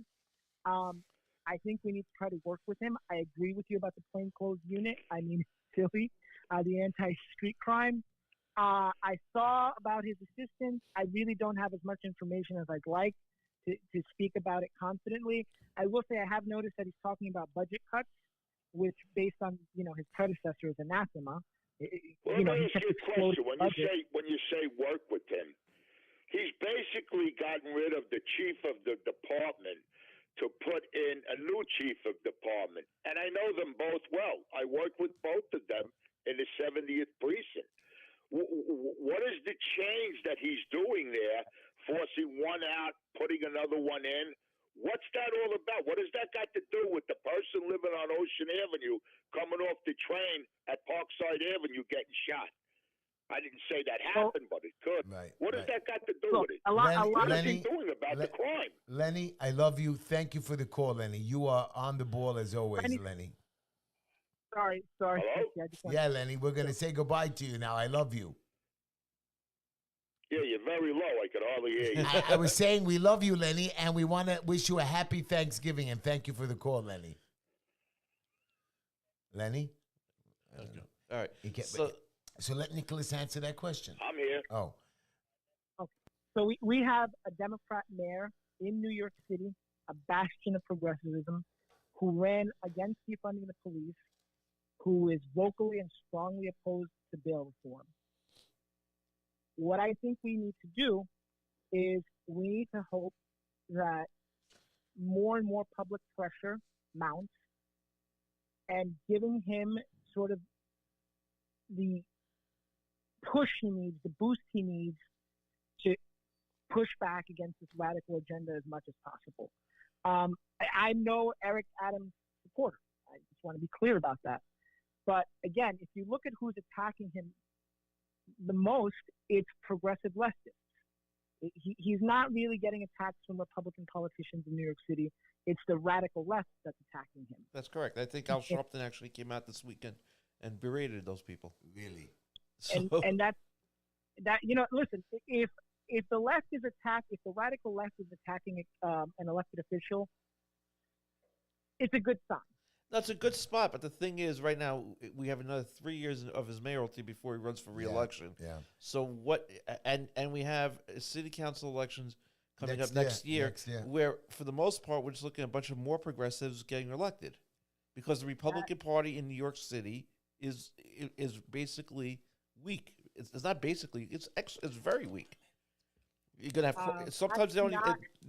I think we need to try to work with him. I agree with you about the plainclothes unit. I mean, silly, the anti-street crime. I saw about his assistance. I really don't have as much information as I'd like to speak about it confidently. I will say I have noticed that he's talking about budget cuts, which, based on his predecessor, is anathema. Well, let me ask you a question. When you say work with him, he's basically gotten rid of the chief of the department to put in a new chief of department. And I know them both well. I worked with both of them in the 70th precinct. What is the change that he's doing there, forcing one out, putting another one in? What's that all about? What has that got to do with the person living on Ocean Avenue coming off the train at Parkside Avenue getting shot? I didn't say that happened, but it could. Right, what has that got to do with it? What is he doing about the crime? Lenny, I love you. Thank you for the call, Lenny. You are on the ball as always, Lenny. Sorry. Hello? Yeah, Lenny, we're going to say goodbye to you now. I love you. Yeah, you're very low. I could hardly hear you. I was saying we love you, Lenny, and we want to wish you a happy Thanksgiving, and thank you for the call, Lenny. Lenny? Okay. All right. So let Nicholas answer that question. I'm here. Oh. Okay. So we have a Democrat mayor in New York City, a bastion of progressivism, who ran against defunding the police, who is vocally and strongly opposed to bail reform. What I think we need to do is we need to hope that more and more public pressure mounts, and giving him sort of the push he needs, the boost he needs to push back against this radical agenda as much as possible. I'm no Eric Adams supporter. I just want to be clear about that. But again, if you look at who's attacking him the most, it's progressive leftists. He's not really getting attacks from Republican politicians in New York City. It's the radical left that's attacking him. That's correct. I think Al Sharpton actually came out this weekend and berated those people. Really? So. And that listen, if the left is attacked, if the radical left is attacking an elected official, it's a good sign. That's a good spot, but the thing is, right now we have another 3 years of his mayoralty before he runs for re-election. Yeah. So what? And we have city council elections coming up next year, where for the most part we're just looking at a bunch of more progressives getting elected, because the Republican Party in New York City is basically weak. It's not basically. It's very weak. You're gonna have sometimes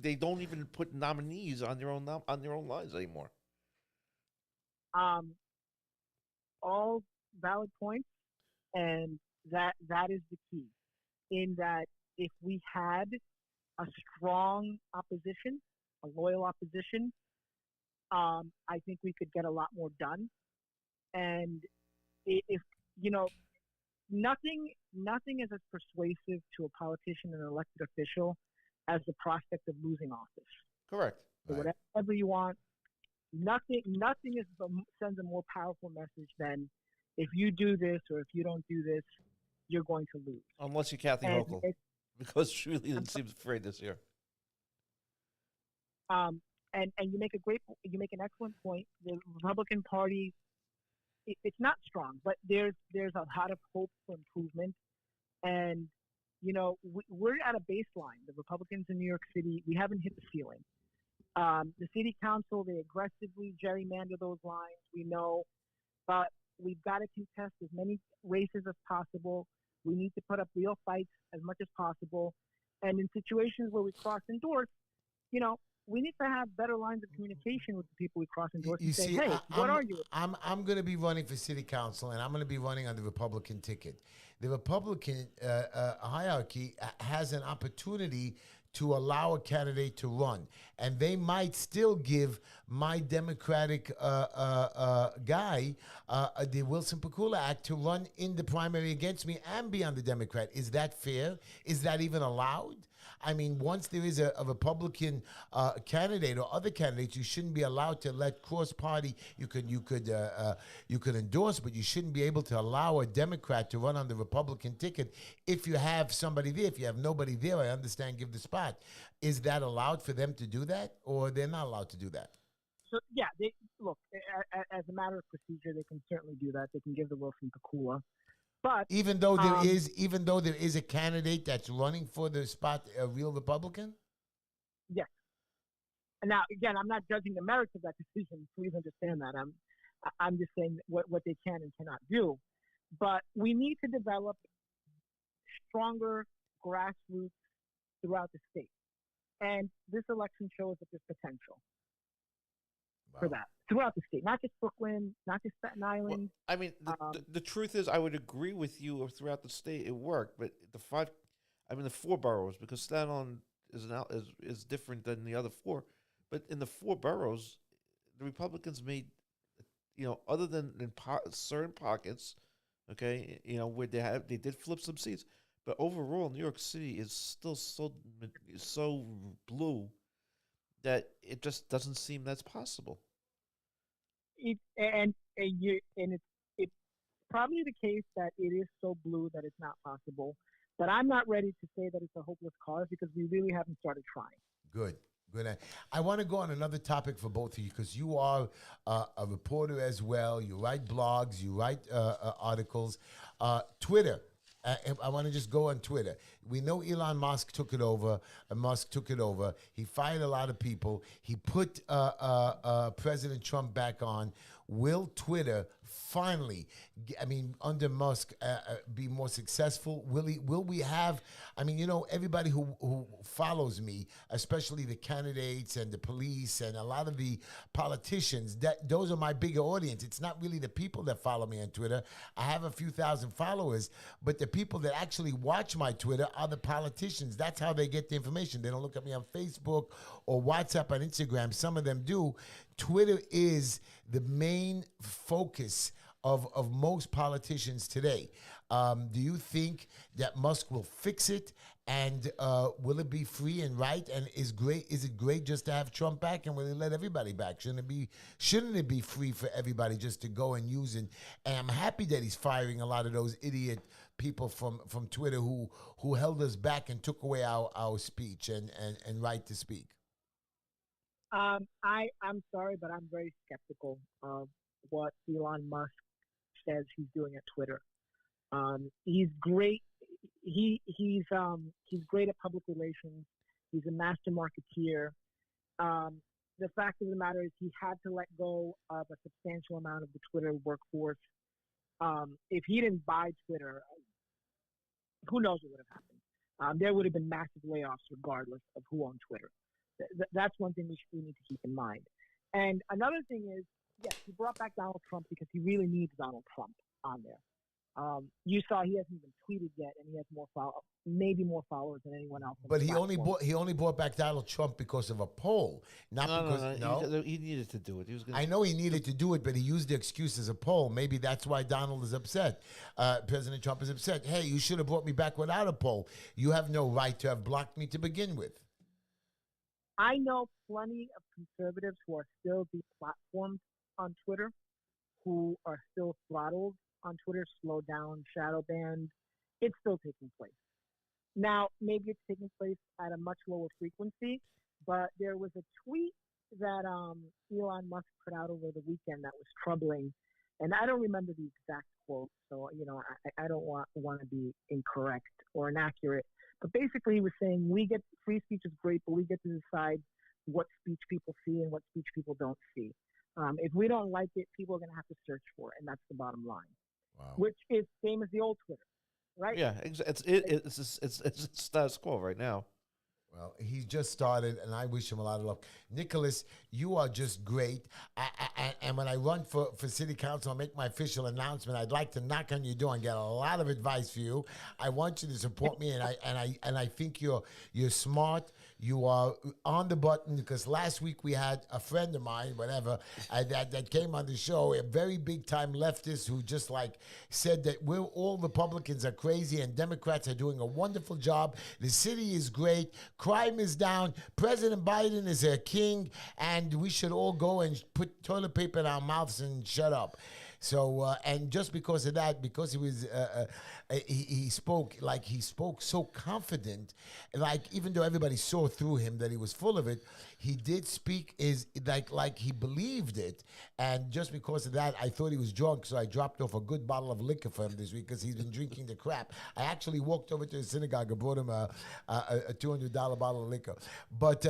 they don't even put nominees on their own lines anymore. All valid points, and that is the key. In that, if we had a strong opposition, a loyal opposition, I think we could get a lot more done. And if nothing is as persuasive to a politician and an elected official as the prospect of losing office. Correct. So whatever you want. Nothing sends a more powerful message than if you do this or if you don't do this, you're going to lose. Unless you're Kathy Hochul, because she really seems afraid this year. And you make an excellent point. The Republican Party, it's not strong, but there's a lot of hope for improvement. And we're at a baseline. The Republicans in New York City, we haven't hit the ceiling. The city council, they aggressively gerrymander those lines, we know, but we've got to contest as many races as possible. We need to put up real fights as much as possible. And in situations where we cross endorse, we need to have better lines of communication with the people we cross and doors You and say, see, hey, what are you? I'm going to be running for city council, and I'm going to be running on the Republican ticket. The Republican hierarchy has an opportunity to allow a candidate to run, and they might still give my Democratic guy, the Wilson Pakula Act, to run in the primary against me and be on the Democrat. Is that fair? Is that even allowed? I mean, once there is a Republican candidate or other candidates, you shouldn't be allowed to let cross-party. You could endorse, but you shouldn't be able to allow a Democrat to run on the Republican ticket if you have somebody there. If you have nobody there, I understand. Give the spot. Is that allowed for them to do that, or they're not allowed to do that? So yeah, look. As a matter of procedure, they can certainly do that. They can give the Wilson Pakula. But even though there is a candidate that's running for the spot, a real Republican. Yes. And now again, I'm not judging the merits of that decision. Please understand that. I'm just saying what they can and cannot do. But we need to develop stronger grassroots throughout the state, and this election shows that there's potential for that throughout the state, not just Brooklyn, not just Staten Island. Well, I mean, the truth is, I would agree with you. Throughout the state, it worked, but the four boroughs, because Staten Island is different than the other four. But in the four boroughs, the Republicans made, other than in certain pockets, okay, where they did flip some seats, but overall, New York City is still so blue that it just doesn't seem that's possible. It's probably the case that it is so blue that it's not possible. But I'm not ready to say that it's a hopeless cause because we really haven't started trying. Good. I want to go on another topic for both of you because you are a reporter as well. You write blogs, you write articles. Twitter. I want to just go on Twitter. We know Elon Musk took it over. He fired a lot of people. He put President Trump back on. Will Twitter finally, under Musk, be more successful? Will we have, everybody who follows me, especially the candidates and the police and a lot of the politicians, those are my bigger audience. It's not really the people that follow me on Twitter. I have a few thousand followers, but the people that actually watch my Twitter are the politicians. That's how they get the information. They don't look at me on Facebook or WhatsApp on Instagram. Some of them do. Twitter is the main focus of most politicians today. Do you think that Musk will fix it? And will it be free and right? And is it great just to have Trump back? And will it let everybody back? Shouldn't it be free for everybody just to go and use it? And I'm happy that he's firing a lot of those idiot people from Twitter who held us back and took away our speech and right to speak. I'm sorry, but I'm very skeptical of what Elon Musk says he's doing at Twitter. He's great. He's great at public relations. He's a master marketeer. The fact of the matter is he had to let go of a substantial amount of the Twitter workforce. If he didn't buy Twitter, who knows what would have happened? There would have been massive layoffs regardless of who owned Twitter. That's one thing we need to keep in mind. And another thing is, yes, he brought back Donald Trump because he really needs Donald Trump on there. You saw he hasn't even tweeted yet, and he has maybe more followers than anyone else. But he only brought back Donald Trump because of a poll, No. He needed to do it. I know he needed to do it, but he used the excuse as a poll. Maybe that's why Donald is upset. President Trump is upset. Hey, you should have brought me back without a poll. You have no right to have blocked me to begin with. I know plenty of conservatives who are still deplatformed on Twitter, who are still throttled on Twitter, slowed down, shadow banned. It's still taking place. Now, maybe it's taking place at a much lower frequency, but there was a tweet that Elon Musk put out over the weekend that was troubling, and I don't remember the exact quote, so I don't want to be incorrect or inaccurate. But basically, he was saying free speech is great, but we get to decide what speech people see and what speech people don't see. If we don't like it, people are going to have to search for it, and that's the bottom line. Wow. Which is same as the old Twitter, right? Yeah, it's status quo right now. Well, he just started, and I wish him a lot of luck. Nicholas, you are just great. And when I run for city council and make my official announcement, I'd like to knock on your door and get a lot of advice for you. I want you to support me, and I think you're smart. You are on the button, because last week we had a friend of mine, whatever, that came on the show, a very big time leftist who just like said that all Republicans are crazy and Democrats are doing a wonderful job. The city is great. Crime is down. President Biden is a king, and we should all go and put toilet paper in our mouths and shut up. So, and just because of that, because he was, he spoke so confident, like even though everybody saw through him that he was full of it, he did speak like he believed it. And just because of that, I thought he was drunk, so I dropped off a good bottle of liquor for him this week because he's been drinking the crap. I actually walked over to the synagogue and brought him a $200 bottle of liquor. But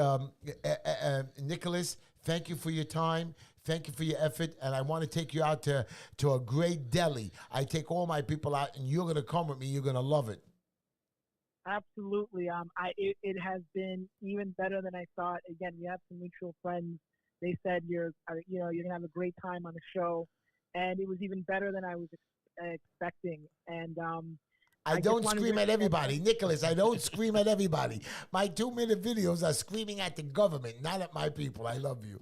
Nicholas, thank you for your time. Thank you for your effort, and I want to take you out to a great deli. I take all my people out, and you're going to come with me. You're going to love it. Absolutely. It has been even better than I thought. Again, we have some mutual friends. They said you're gonna have a great time on the show, and it was even better than I was expecting. And I don't scream at everybody, Nicholas. I don't scream at everybody. My 2-minute videos are screaming at the government, not at my people. I love you.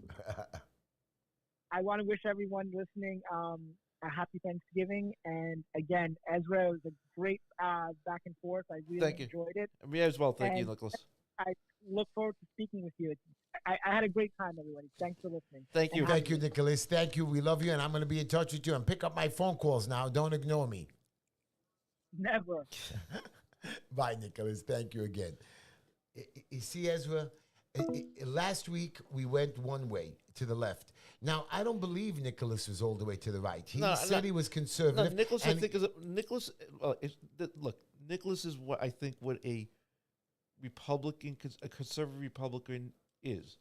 I want to wish everyone listening a happy Thanksgiving. And again, Ezra, it was a great back and forth. I really enjoyed it. Me as well. Thank you, Nicholas. I look forward to speaking with you. I had a great time, everybody. Thanks for listening. Thank you. Thank you, Nicholas. Thank you. We love you, and I'm going to be in touch with you. And pick up my phone calls now. Don't ignore me. Never. Bye, Nicholas. Thank you again. You see, Ezra, last week we went one way to the left. Now, I don't believe Nicholas was all the way to the right. He said he was conservative. No, Nicholas, I think, is Nicholas. Look, Nicholas is what I think what a Republican, a conservative Republican is.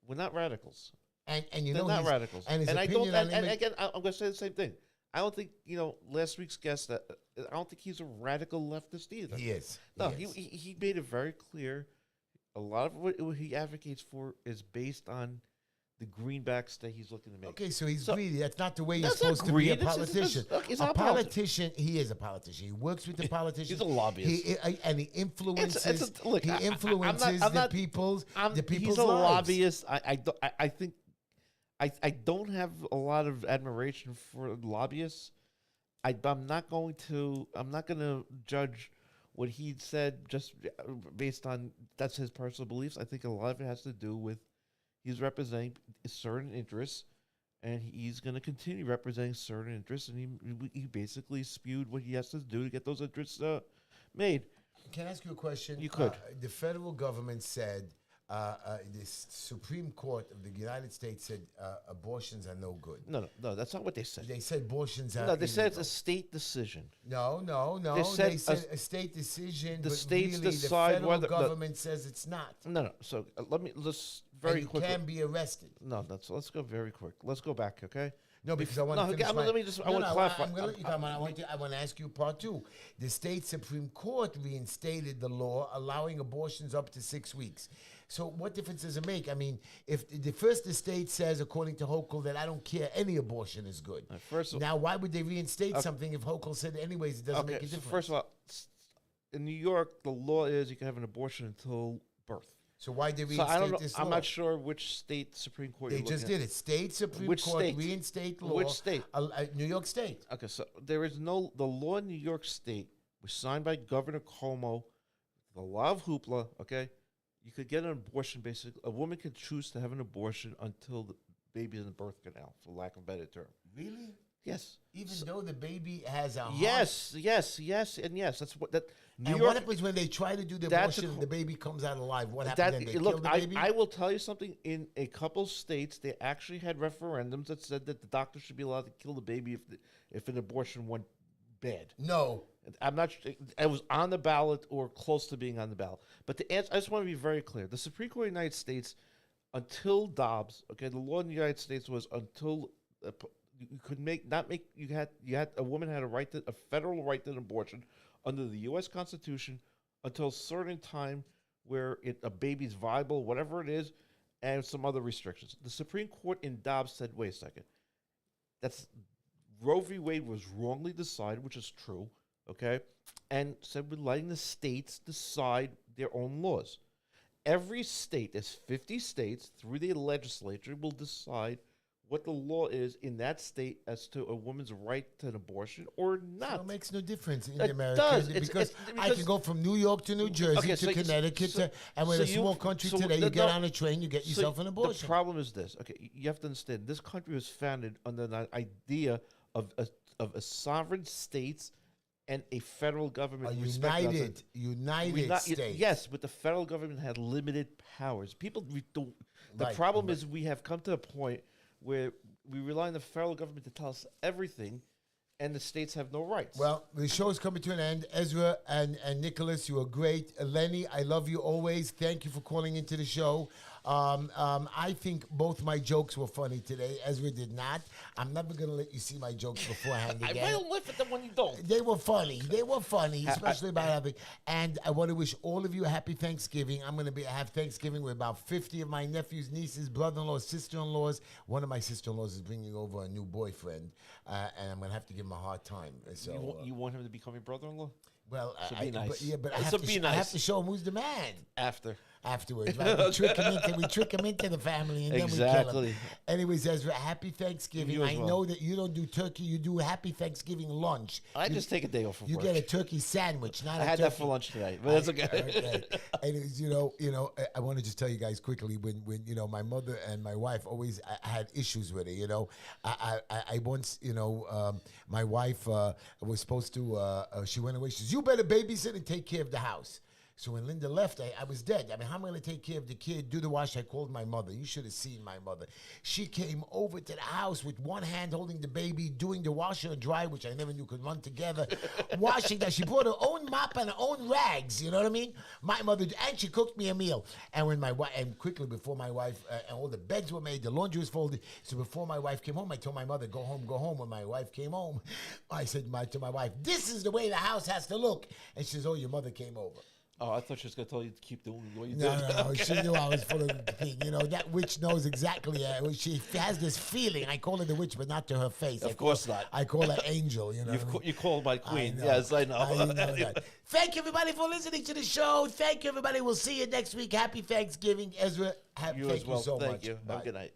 We're not radicals. And you They're know, not radicals. And his and opinion and again, I'm going to say the same thing. I don't think, last week's guest, I don't think he's a radical leftist either. He is. No, he made it very clear. A lot of what he advocates for is based on the greenbacks that he's looking to make. Okay, so he's greedy. That's not the way you're That's supposed to be a politician. He's a politician, he is a politician. He works with the politicians. He's a lobbyist. And he influences. Look, he influences the people's He's a lives. lobbyist. I think I don't have a lot of admiration for lobbyists. I'm not going to judge what he said just based on that's his personal beliefs. I think a lot of it has to do with he's representing certain interests, and he's going to continue representing certain interests, and he basically spewed what he has to do to get those interests made. Can I ask you a question? You could. The federal government said, the Supreme Court of the United States said abortions are no good. No, that's not what they said. They said abortions are No, they said illegal. it's a state decision. No. They said a state decision. The but states really, decide the federal whether government says it's not. No. So let's And very you quickly. can be arrested. No, let's go very quick. Let's go back, okay? No, because I want to finish let me just. I want to clarify. I'm going to let you come on. I want to ask you part two. The state Supreme Court reinstated the law allowing abortions up to 6 weeks. So what difference does it make? I mean, if the state says, according to Hochul, that I don't care, any abortion is good. Now, why would they reinstate something if Hochul said, anyways, it doesn't make a difference? First of all, in New York, the law is you can have an abortion until birth. So why did they reinstate I don't know, this law? I'm not sure which state Supreme Court They just did it. State Supreme Court reinstate law. Which state? New York State. Okay, so there is no, the law in New York State was signed by Governor Cuomo, the law of hoopla, okay? You could get an abortion, basically. A woman could choose to have an abortion until the baby's in the birth canal, for lack of a better term. Really? Yes. Even though the baby has a heart? Yes, and yes. That's what that. What happens when they try to do the abortion and the baby comes out alive? What happens then? They kill the baby? I will tell you something. In a couple states, they actually had referendums that said that the doctor should be allowed to kill the baby if an abortion went bad. No. I'm not sure. It was on the ballot or close to being on the ballot. But the answer, I just want to be very clear. The Supreme Court of the United States, until Dobbs, okay, the law in the United States was until you could a woman had a federal right to an abortion under the U.S. Constitution until a certain time where a baby's viable, whatever it is, and some other restrictions. The Supreme Court in Dobbs said, wait a second, that's Roe v. Wade was wrongly decided, which is true, okay, and said we're letting the states decide their own laws. Every state, there's 50 states, through the legislature, will decide what the law is in that state as to a woman's right to an abortion or not. So it makes no difference in It America does. because It's I can go from New York to New Jersey to Connecticut, and we're in a small country today. You get on a train, you get yourself an abortion. The problem is this. Okay, you have to understand. This country was founded under the idea of a sovereign states and a federal government. United States. Yes, but the federal government had limited powers. The problem is we have come to a point where we rely on the federal government to tell us everything, and the states have no rights. Well, the show is coming to an end. Ezra and Nicholas, you are great. Lenny, I love you always. Thank you for calling into the show. I think both my jokes were funny today. Ezra did not. I'm never going to let you see my jokes beforehand again. I will laugh at them when you don't. They were funny. Especially about having. And I want to wish all of you a happy Thanksgiving. I'm going to have Thanksgiving with about 50 of my nephews, nieces, brother-in-laws, sister-in-laws. One of my sister-in-laws is bringing over a new boyfriend, and I'm going to have to give him a hard time. So you want him to become your brother-in-law? Well, be nice. but I have to show him who's the man. Afterwards, right? We trick him into the family, and then we kill him. Anyways, Ezra, happy Thanksgiving. I know that you don't do turkey; you do happy Thanksgiving lunch. I just take a day off from work. You get a turkey sandwich, not a turkey. I had that for lunch today, but that's okay. Okay. Anyways, I want to just tell you guys quickly when my mother and my wife always had issues with it. I once my wife was supposed to. She went away. She says, "You better babysit and take care of the house." So when Linda left, I was dead. I mean, how am I going to take care of the kid, do the wash? I called my mother. You should have seen my mother. She came over to the house with one hand holding the baby, doing the washer and dry, which I never knew could run together, washing that. She brought her own mop and her own rags, you know what I mean? My mother, and she cooked me a meal. And when my wife, and quickly before my wife, and all the beds were made, the laundry was folded. So before my wife came home, I told my mother, go home, go home. When my wife came home, I said to my wife, this is the way the house has to look. And she says, oh, your mother came over. Oh, I thought she was going to tell you to keep doing what you did. No. Okay. She knew I was full of the thing. That witch knows exactly. She has this feeling. I call her the witch, but not to her face. Of course not. I call her Angel. You call my queen. Yes, I know. I know that. Thank you, everybody, for listening to the show. Thank you, everybody. We'll see you next week. Happy Thanksgiving. Ezra, thank you so much. Thank you. Have a good night.